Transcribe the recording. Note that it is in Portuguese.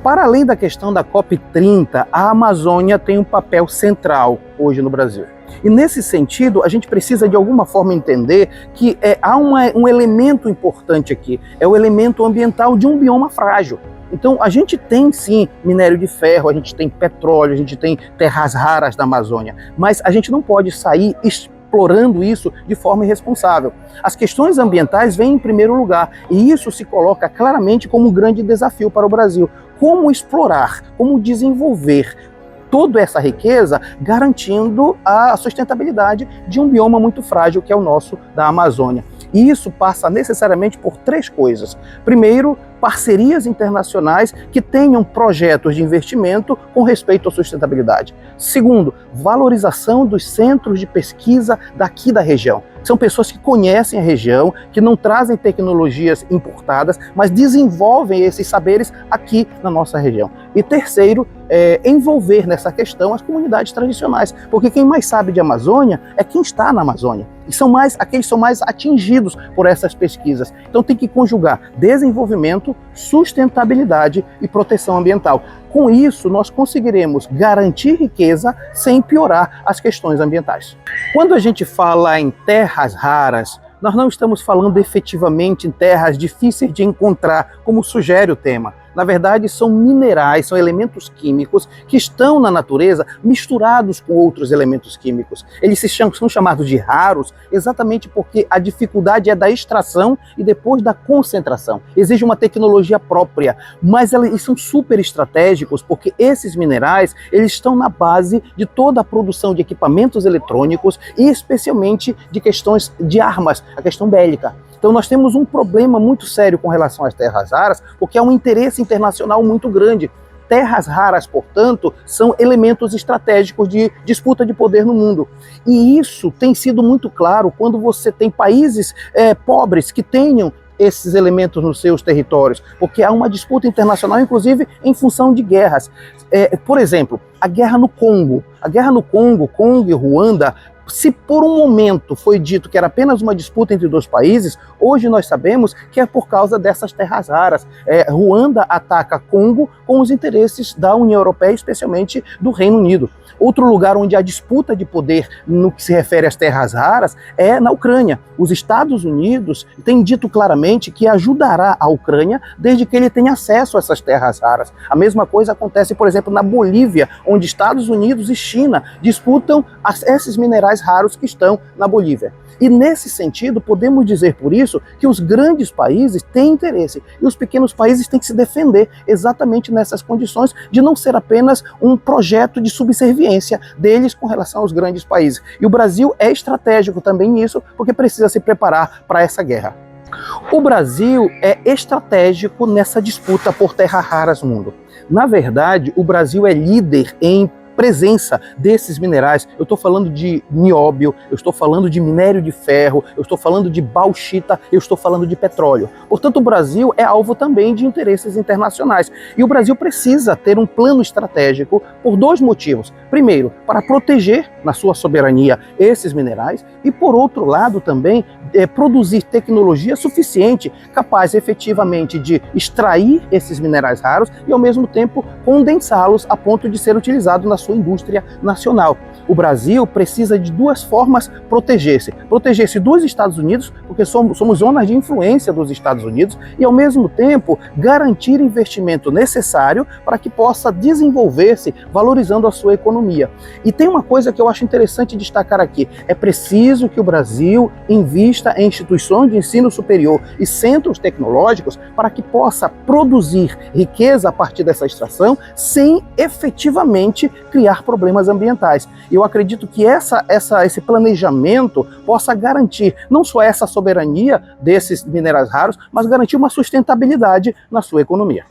Para além da questão da COP30, a Amazônia tem um papel central hoje no Brasil. E nesse sentido, a gente precisa de alguma forma entender que há um elemento importante aqui, é o elemento ambiental de um bioma frágil. Então a gente tem sim minério de ferro, a gente tem petróleo, a gente tem terras raras na Amazônia, mas a gente não pode sair explorando isso de forma irresponsável. As questões ambientais vêm em primeiro lugar e isso se coloca claramente como um grande desafio para o Brasil. Como explorar, como desenvolver toda essa riqueza, garantindo a sustentabilidade de um bioma muito frágil que é o nosso da Amazônia. E isso passa necessariamente por três coisas. Primeiro, parcerias internacionais que tenham projetos de investimento com respeito à sustentabilidade. Segundo, valorização dos centros de pesquisa daqui da região. São pessoas que conhecem a região, que não trazem tecnologias importadas, mas desenvolvem esses saberes aqui na nossa região. E terceiro, envolver nessa questão as comunidades tradicionais, porque quem mais sabe de Amazônia é quem está na Amazônia. E aqueles são mais atingidos por essas pesquisas. Então tem que conjugar desenvolvimento, sustentabilidade e proteção ambiental. Com isso, nós conseguiremos garantir riqueza sem piorar as questões ambientais. Quando a gente fala em terras raras, nós não estamos falando efetivamente em terras difíceis de encontrar, como sugere o tema. Na verdade, são minerais, são elementos químicos que estão na natureza misturados com outros elementos químicos. Eles são chamados de raros exatamente porque a dificuldade é da extração e depois da concentração. Exige uma tecnologia própria, mas eles são super estratégicos porque esses minerais eles estão na base de toda a produção de equipamentos eletrônicos e especialmente de questões de armas, a questão bélica. Então nós temos um problema muito sério com relação às terras raras, porque há um interesse internacional muito grande. Terras raras, portanto, são elementos estratégicos de disputa de poder no mundo. E isso tem sido muito claro quando você tem países pobres que tenham esses elementos nos seus territórios, porque há uma disputa internacional, inclusive em função de guerras. Por exemplo, a guerra no Congo. A guerra no Congo, Congo e Ruanda, se por um momento foi dito que era apenas uma disputa entre dois países, hoje nós sabemos que é por causa dessas terras raras. Ruanda ataca Congo com os interesses da União Europeia, especialmente do Reino Unido. Outro lugar onde há disputa de poder no que se refere às terras raras é na Ucrânia. Os Estados Unidos têm dito claramente que ajudará a Ucrânia desde que ele tenha acesso a essas terras raras. A mesma coisa acontece, por exemplo, na Bolívia, onde Estados Unidos e China disputam esses minerais raros que estão na Bolívia. E nesse sentido, podemos dizer por isso que os grandes países têm interesse e os pequenos países têm que se defender exatamente nessas condições de não ser apenas um projeto de subserviência deles com relação aos grandes países. E o Brasil é estratégico também nisso, porque precisa se preparar para essa guerra. O Brasil é estratégico nessa disputa por terras raras no mundo. Na verdade, o Brasil é líder em presença desses minerais. Eu estou falando de nióbio, eu estou falando de minério de ferro, eu estou falando de bauxita, eu estou falando de petróleo. Portanto, o Brasil é alvo também de interesses internacionais. E o Brasil precisa ter um plano estratégico por dois motivos. Primeiro, para proteger na sua soberania esses minerais e, por outro lado, também produzir tecnologia suficiente capaz efetivamente de extrair esses minerais raros e, ao mesmo tempo, condensá-los a ponto de ser utilizado na sua indústria nacional. O Brasil precisa de duas formas proteger-se. Proteger-se dos Estados Unidos, porque somos zonas de influência dos Estados Unidos, e ao mesmo tempo garantir investimento necessário para que possa desenvolver-se valorizando a sua economia. E tem uma coisa que eu acho interessante destacar aqui. É preciso que o Brasil invista em instituições de ensino superior e centros tecnológicos para que possa produzir riqueza a partir dessa extração sem efetivamente criar problemas ambientais. Eu acredito que esse planejamento possa garantir não só essa soberania desses minerais raros, mas garantir uma sustentabilidade na sua economia.